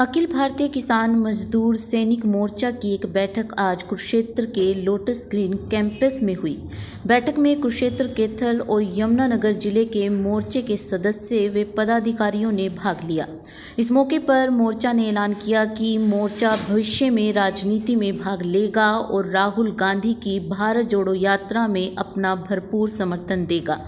अखिल भारतीय किसान मजदूर सैनिक मोर्चा की एक बैठक आज कुरुक्षेत्र के लोटस ग्रीन कैंपस में हुई। बैठक में कुरुक्षेत्र, कैथल और यमुनानगर जिले के मोर्चे के सदस्य व पदाधिकारियों ने भाग लिया। इस मौके पर मोर्चा ने ऐलान किया कि मोर्चा भविष्य में राजनीति में भाग लेगा और राहुल गांधी की भारत जोड़ो यात्रा में अपना भरपूर समर्थन देगा।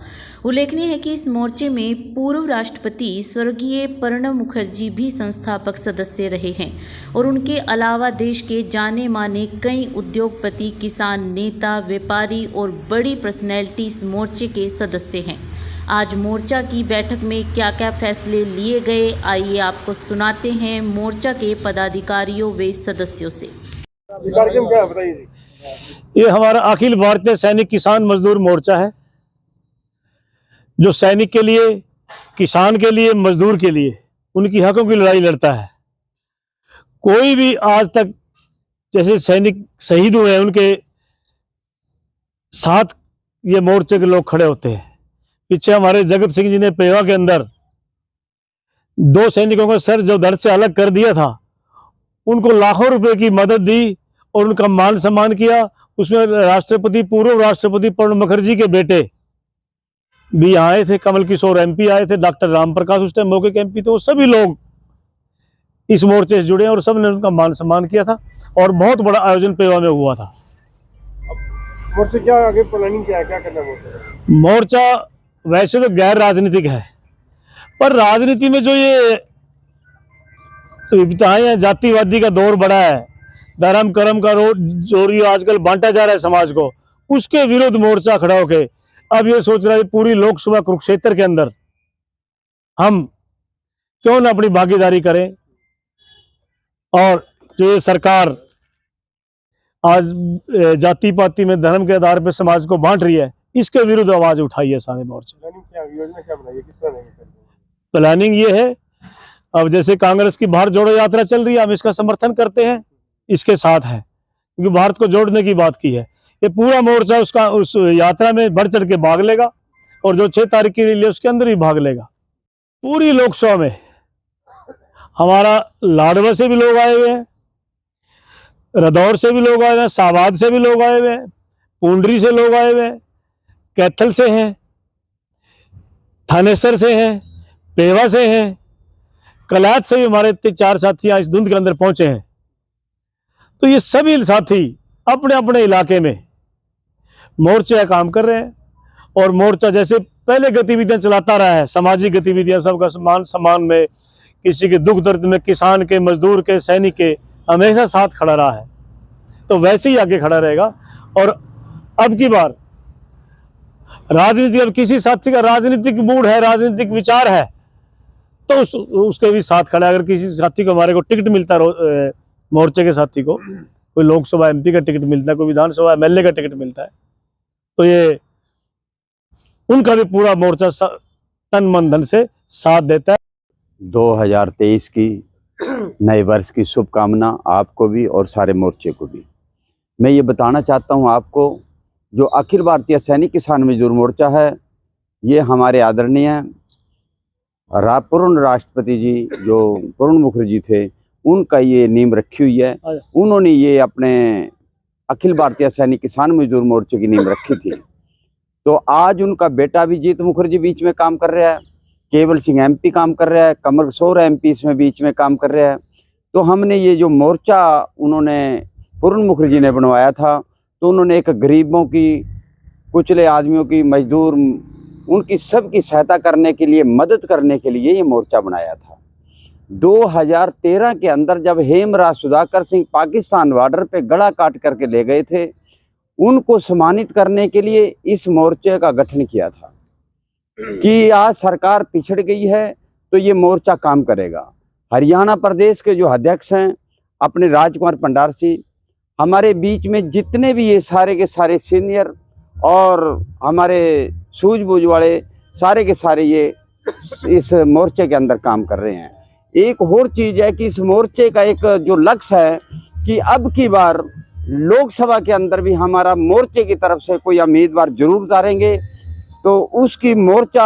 उल्लेखनीय है कि इस मोर्चे में पूर्व राष्ट्रपति स्वर्गीय प्रणब मुखर्जी भी संस्थापक सदस्य रहे हैं और उनके अलावा देश के जाने माने कई उद्योगपति, किसान नेता, व्यापारी और बड़ी पर्सनैलिटी इस मोर्चे के सदस्य हैं। आज मोर्चा की बैठक में क्या क्या फैसले लिए गए, आइए आपको सुनाते हैं मोर्चा के पदाधिकारियों व सदस्यों से। कार्यक्रम क्या है बताइए। ये हमारा अखिल भारतीय सैनिक किसान मजदूर मोर्चा है, जो सैनिक के लिए, किसान के लिए, मजदूर के लिए उनकी हकों की लड़ाई लड़ता है। कोई भी आज तक जैसे सैनिक शहीद हुए हैं, उनके साथ ये मोर्चे के लोग खड़े होते हैं। पीछे हमारे जगत सिंह जी ने पेवा के अंदर 2 सैनिकों का सर जो धड़ से अलग कर दिया था, उनको लाखों रुपए की मदद दी और उनका मान सम्मान किया। उसमें राष्ट्रपति, पूर्व राष्ट्रपति प्रणब मुखर्जी के बेटे भी आए थे, कमल किशोर एमपी आए थे, डॉक्टर राम प्रकाश उस टाइम मौके के एमपी थे। वो सभी लोग इस मोर्चे से जुड़े हैं और सब ने उनका मान सम्मान किया था और बहुत बड़ा आयोजन पेवा में हुआ था। मोर्चे क्या आगे प्लानिंग क्या है, क्या करना है? मोर्चा वैसे तो गैर राजनीतिक है, पर राजनीति में जो ये विविधताएं हैं, जातिवादी का दौर बड़ा है, धर्म कर्म का जोरी आजकल बांटा जा रहा है समाज को, उसके विरुद्ध मोर्चा खड़ा होके अब ये सोच रहा है पूरी लोकसभा कुरुक्षेत्र के अंदर हम क्यों ना अपनी भागीदारी करें और जो ये सरकार आज जाति पाति में, धर्म के आधार पर समाज को बांट रही है, इसके विरुद्ध आवाज उठाई है सारे मोर्चे। योजना क्या बनाई है, किस तरह नहीं? प्लानिंग ये है, अब जैसे कांग्रेस की भारत जोड़ो यात्रा चल रही है, हम इसका समर्थन करते हैं, इसके साथ है, क्योंकि भारत को जोड़ने की बात की है। ये पूरा मोर्चा उस यात्रा में बढ़ चढ़ के भाग लेगा और जो 6 तारीख की रैली है उसके अंदर भी भाग लेगा। पूरी लोकसभा में हमारा लाडवा से भी लोग आए हुए हैं, रदौर से भी लोग आए हुए हैं, साबाद से भी लोग आए हुए हैं, पुंडरी से लोग आए हुए हैं, कैथल से हैं, थानेसर से हैं, पेवा से हैं, कलात से भी हमारे 4 साथी इस धुंध के अंदर पहुंचे हैं। तो ये सभी साथी अपने अपने इलाके में मोर्चे का काम कर रहे हैं और मोर्चा जैसे पहले गतिविधियां चलाता रहा है, सामाजिक गतिविधियां, सबका मान सम्मान में, किसी के दुख दर्द में, किसान के, मजदूर के, सैनिक के हमेशा साथ खड़ा रहा है, तो वैसे ही आगे खड़ा रहेगा। और अब की बार राजनीति, अब किसी साथी का राजनीतिक मूड है, राजनीतिक विचार है, तो उसके भी साथ खड़ा है। अगर किसी साथी को, हमारे को टिकट मिलता है, मोर्चे के साथी को कोई लोकसभा एमपी का टिकट मिलता है, कोई विधानसभा एमएलए का टिकट मिलता है, तो ये उनका भी पूरा मोर्चा तन मन धन से साथ देता है। 2023 की नए वर्ष की शुभकामना आपको भी और सारे मोर्चे को भी। मैं ये बताना चाहता हूँ आपको, जो अखिल भारतीय सैनिक किसान मजदूर मोर्चा है, ये हमारे आदरणीय पूर्व राष्ट्रपति जी जो प्रणब मुखर्जी थे, उनका ये नींव रखी हुई है। उन्होंने ये अपने अखिल भारतीय सैनिक किसान मजदूर मोर्चे की नींव रखी थी। तो आज उनका बेटा अभिजीत मुखर्जी बीच में काम कर रहा है, केवल सिंह एमपी काम कर रहा है, कमल किशोर एमपी इसमें बीच में काम कर रहा है। तो हमने ये जो मोर्चा उन्होंने प्रणब मुखर्जी ने बनवाया था, तो उन्होंने एक गरीबों की, कुचले आदमियों की, मजदूर, उनकी सबकी सहायता करने के लिए, मदद करने के लिए ये मोर्चा बनाया था। 2013 के अंदर जब हेमराज सुधाकर सिंह पाकिस्तान बॉर्डर पे गला काट करके ले गए थे, उनको सम्मानित करने के लिए इस मोर्चे का गठन किया था कि आज सरकार पिछड़ गई है तो ये मोर्चा काम करेगा। हरियाणा प्रदेश के जो अध्यक्ष हैं अपने राजकुमार भंडारी, हमारे बीच में जितने भी ये सारे के सारे सीनियर और हमारे सूझबूझ वाले सारे के सारे ये इस मोर्चे के अंदर काम कर रहे हैं। एक और चीज़ है कि इस मोर्चे का एक जो लक्ष्य है कि अब की बार लोकसभा के अंदर भी हमारा मोर्चे की तरफ से कोई उम्मीदवार जरूर उतारेंगे, तो उसकी मोर्चा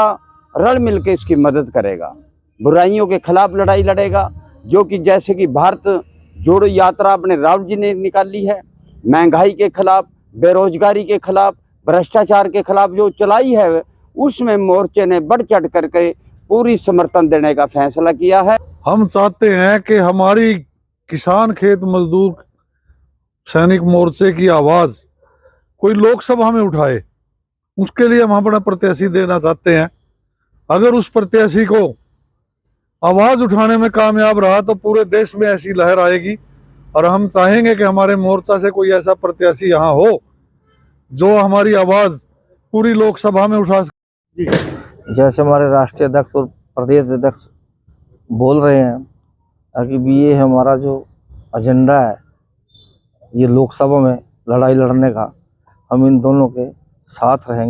रल मिल के इसकी मदद करेगा, बुराइयों के खिलाफ लड़ाई लड़ेगा, जो कि जैसे कि भारत जोड़ो यात्रा अपने राहुल जी ने निकाली है, महंगाई के खिलाफ, बेरोजगारी के खिलाफ, भ्रष्टाचार के खिलाफ जो चलाई है, उसमें मोर्चे ने बढ़ चढ़ करके पूरी समर्थन देने का फैसला किया है। हम चाहते हैं कि हमारी किसान खेत मजदूर सैनिक मोर्चे की आवाज कोई लोकसभा में उठाए, उसके लिए हम अपना प्रत्याशी देना चाहते हैं। अगर उस प्रत्याशी को आवाज उठाने में कामयाब रहा तो पूरे देश में ऐसी लहर आएगी, और हम चाहेंगे कि हमारे मोर्चा से कोई ऐसा प्रत्याशी यहाँ हो जो हमारी आवाज पूरी लोकसभा में उठा सके। जैसे हमारे राष्ट्रीय अध्यक्ष और प्रदेश अध्यक्ष बोल रहे हैं कि ये हमारा जो एजेंडा है ये लोकसभा में लड़ाई लड़ने का, हम इन दोनों के साथ रहेंगे।